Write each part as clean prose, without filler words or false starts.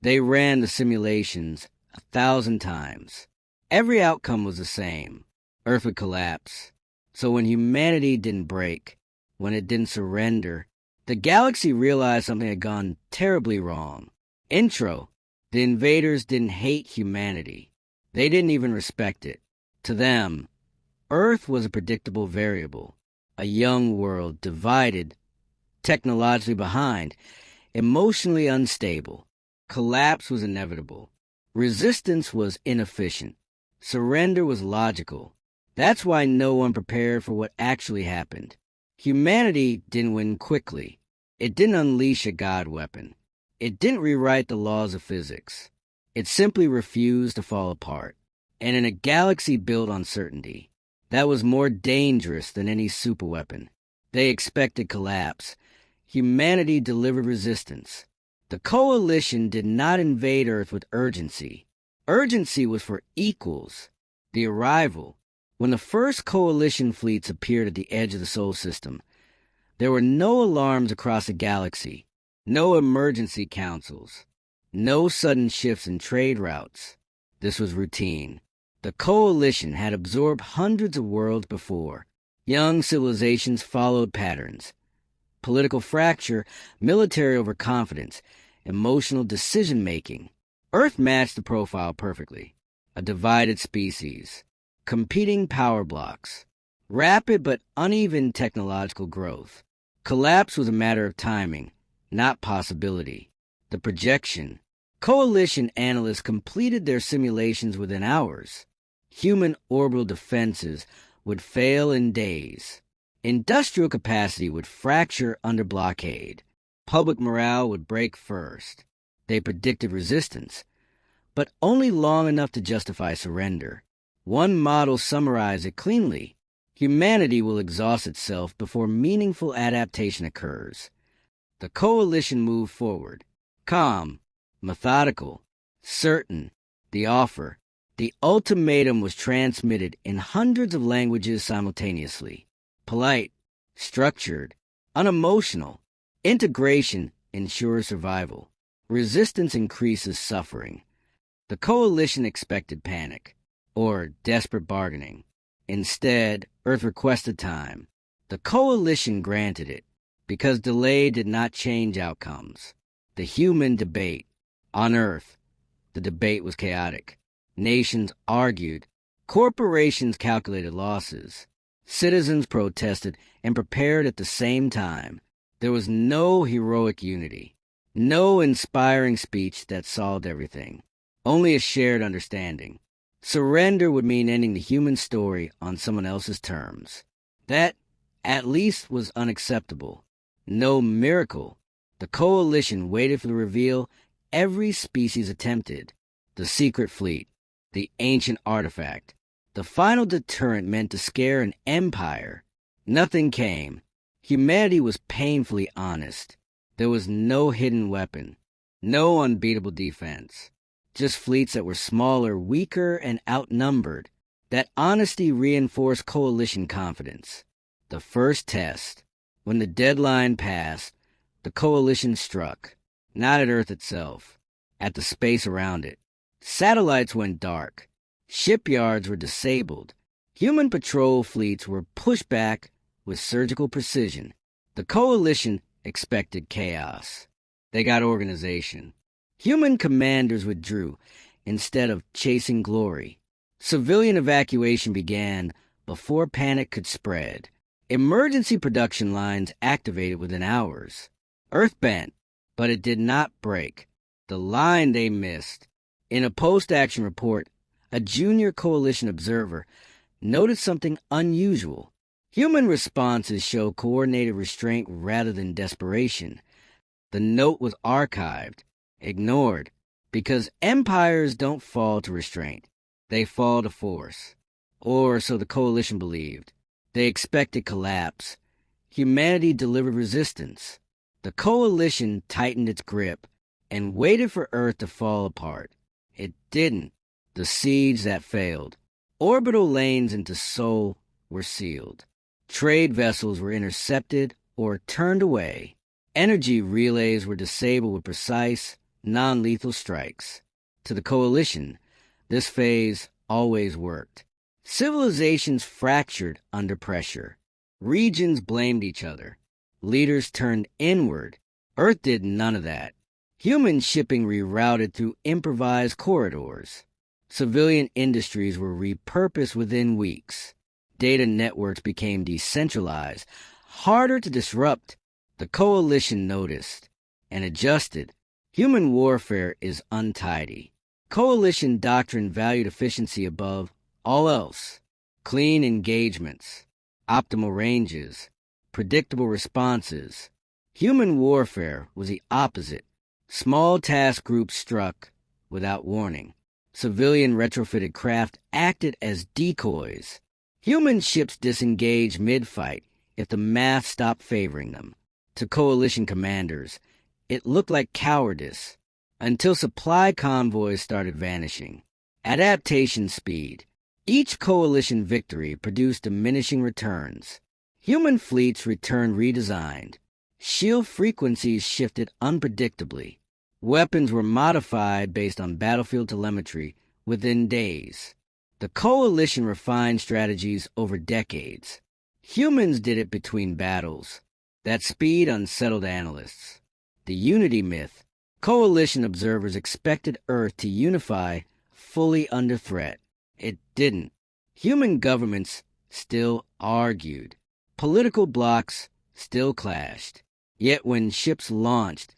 They ran the simulations 1,000 times. Every outcome was the same. Earth would collapse. So when humanity didn't break, when it didn't surrender, the galaxy realized something had gone terribly wrong. Intro: the invaders didn't hate humanity. They didn't even respect it. To them, Earth was a predictable variable, a young world divided, technologically behind, emotionally unstable. Collapse was inevitable. Resistance was inefficient. Surrender was logical. That's why no one prepared for what actually happened. Humanity didn't win quickly. It didn't unleash a god weapon. It didn't rewrite the laws of physics. It simply refused to fall apart. And in a galaxy built on certainty, that was more dangerous than any superweapon. They expected collapse. Humanity delivered resistance. The coalition did not invade Earth with urgency. Urgency was for equals. The arrival. When the first coalition fleets appeared at the edge of the solar system, there were no alarms across the galaxy, no emergency councils, no sudden shifts in trade routes. This was routine. The coalition had absorbed hundreds of worlds before. Young civilizations followed patterns. Political fracture, military overconfidence, emotional decision-making. Earth matched the profile perfectly. A divided species. Competing power blocks. Rapid but uneven technological growth. Collapse was a matter of timing, not possibility. The projection. Coalition analysts completed their simulations within hours. Human orbital defenses would fail in days. Industrial capacity would fracture under blockade. Public morale would break first. They predicted resistance, but only long enough to justify surrender. One model summarized it cleanly. Humanity will exhaust itself before meaningful adaptation occurs. The coalition moved forward. Calm, methodical, certain. The offer. The ultimatum was transmitted in hundreds of languages simultaneously. Polite, structured, unemotional. Integration ensures survival. Resistance increases suffering. The coalition expected panic, or desperate bargaining. Instead, Earth requested time. The coalition granted it, because delay did not change outcomes. The human debate. On Earth, the debate was chaotic. Nations argued. Corporations calculated losses. Citizens protested and prepared at the same time. There was no heroic unity. No inspiring speech that solved everything. Only a shared understanding. Surrender would mean ending the human story on someone else's terms. That, at least, was unacceptable. No miracle. The coalition waited for the reveal every species attempted. The secret fleet. The ancient artifact. The final deterrent meant to scare an empire. Nothing came. Humanity was painfully honest. There was no hidden weapon. No unbeatable defense. Just fleets that were smaller, weaker, and outnumbered. That honesty reinforced coalition confidence. The first test. When the deadline passed, the coalition struck. Not at Earth itself. At the space around it. Satellites went dark. Shipyards were disabled. Human patrol fleets were pushed back with surgical precision. The coalition expected chaos. They got organization. Human commanders withdrew instead of chasing glory. Civilian evacuation began before panic could spread. Emergency production lines activated within hours. Earth bent, but it did not break. The line they missed. In a post-action report, a junior coalition observer noted something unusual. Human responses show coordinated restraint rather than desperation. The note was archived, ignored, because empires don't fall to restraint. They fall to force. Or so the coalition believed. They expected collapse. Humanity delivered resistance. The coalition tightened its grip and waited for Earth to fall apart. It didn't. The siege that failed. Orbital lanes into Sol were sealed. Trade vessels were intercepted or turned away. Energy relays were disabled with precise, non-lethal strikes. To the Coalition, this phase always worked. Civilizations fractured under pressure. Regions blamed each other. Leaders turned inward. Earth did none of that. Human shipping rerouted through improvised corridors. Civilian industries were repurposed within weeks. Data networks became decentralized, harder to disrupt. The Coalition noticed and adjusted. Human warfare is untidy. Coalition doctrine valued efficiency above all else. Clean engagements, optimal ranges, predictable responses. Human warfare was the opposite. Small task groups struck without warning. Civilian retrofitted craft acted as decoys. Human ships disengaged mid-fight if the math stopped favoring them. To Coalition commanders, it looked like cowardice until supply convoys started vanishing. Adaptation speed. Each Coalition victory produced diminishing returns. Human fleets returned redesigned. Shield frequencies shifted unpredictably. Weapons were modified based on battlefield telemetry within days. The Coalition refined strategies over decades. Humans did it between battles. That speed unsettled analysts. The unity myth. Coalition observers expected Earth to unify fully under threat. It didn't. Human governments still argued. Political blocs still clashed. Yet when ships launched,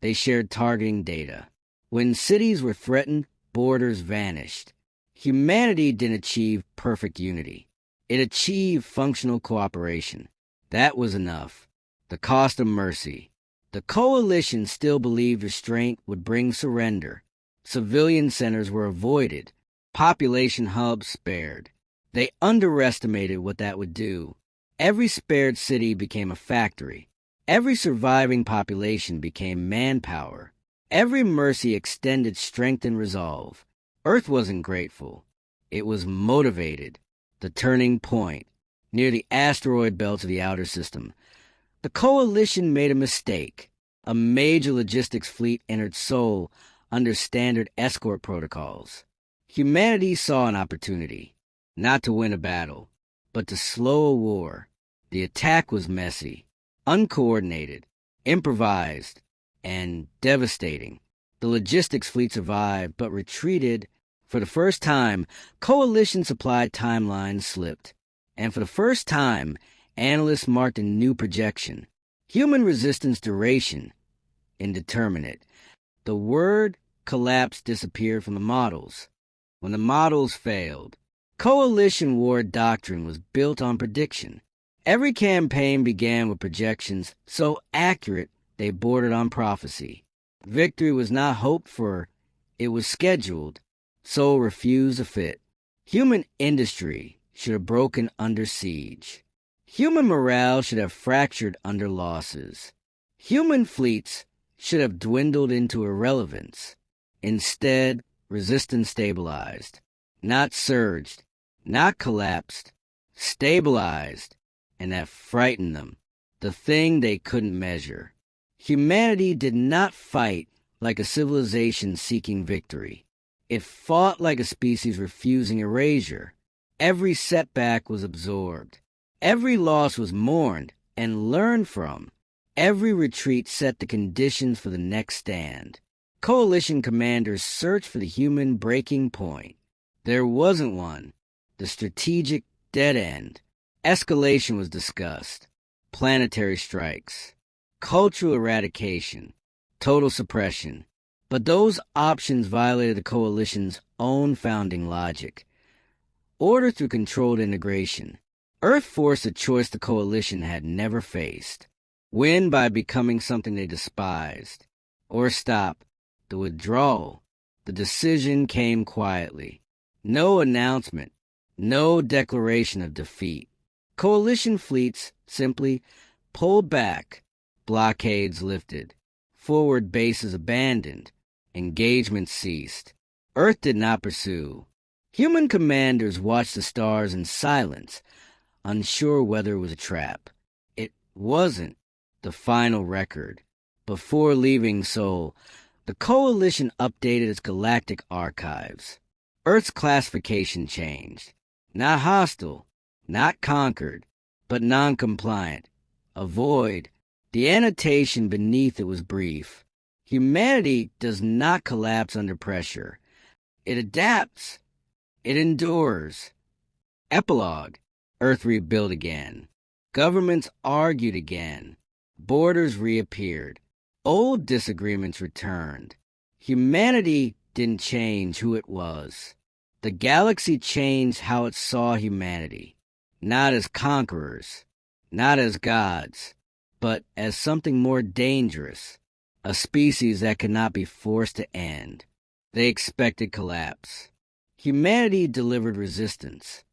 they shared targeting data. When cities were threatened, borders vanished. Humanity didn't achieve perfect unity. It achieved functional cooperation. That was enough. The cost of mercy. The Coalition still believed restraint would bring surrender. Civilian centers were avoided. Population hubs spared. They underestimated what that would do. Every spared city became a factory. Every surviving population became manpower. Every mercy extended strength and resolve. Earth wasn't grateful. It was motivated. The turning point. Near the asteroid belt of the outer system, the Coalition made a mistake. A major logistics fleet entered Sol under standard escort protocols. Humanity saw an opportunity, not to win a battle, but to slow a war. The attack was messy, uncoordinated, improvised, and devastating. The logistics fleet survived, but retreated. For the first time, Coalition supply timelines slipped. And for the first time, analysts marked a new projection. Human resistance duration, indeterminate. The word collapse disappeared from the models. When the models failed, Coalition war doctrine was built on prediction. Every campaign began with projections so accurate they bordered on prophecy. Victory was not hoped for, it was scheduled, so refused to fit. Human industry should have broken under siege. Human morale should have fractured under losses. Human fleets should have dwindled into irrelevance. Instead, resistance stabilized, not surged, not collapsed, stabilized, and that frightened them, the thing they couldn't measure. Humanity did not fight like a civilization seeking victory. It fought like a species refusing erasure. Every setback was absorbed. Every loss was mourned and learned from. Every retreat set the conditions for the next stand. Coalition commanders searched for the human breaking point. There wasn't one. The strategic dead end. Escalation was discussed. Planetary strikes. Cultural eradication. Total suppression. But those options violated the Coalition's own founding logic. Order through controlled integration. Earth forced a choice the Coalition had never faced. Win by becoming something they despised. Or stop. The withdrawal. The decision came quietly. No announcement. No declaration of defeat. Coalition fleets simply pulled back. Blockades lifted. Forward bases abandoned. Engagement ceased. Earth did not pursue. Human commanders watched the stars in silence, unsure whether it was a trap. It wasn't. The final record. Before leaving Sol, The Coalition updated its galactic archives. Earth's classification changed. Not hostile, not conquered, but non-compliant. A void. The annotation beneath it was brief. Humanity does not collapse under pressure. It adapts. It endures. Epilogue. Earth rebuilt again. Governments argued again. Borders reappeared. Old disagreements returned. Humanity didn't change who it was. The galaxy changed how it saw humanity. Not as conquerors, not as gods, but as something more dangerous. A species that could not be forced to end. They expected collapse. Humanity delivered resistance.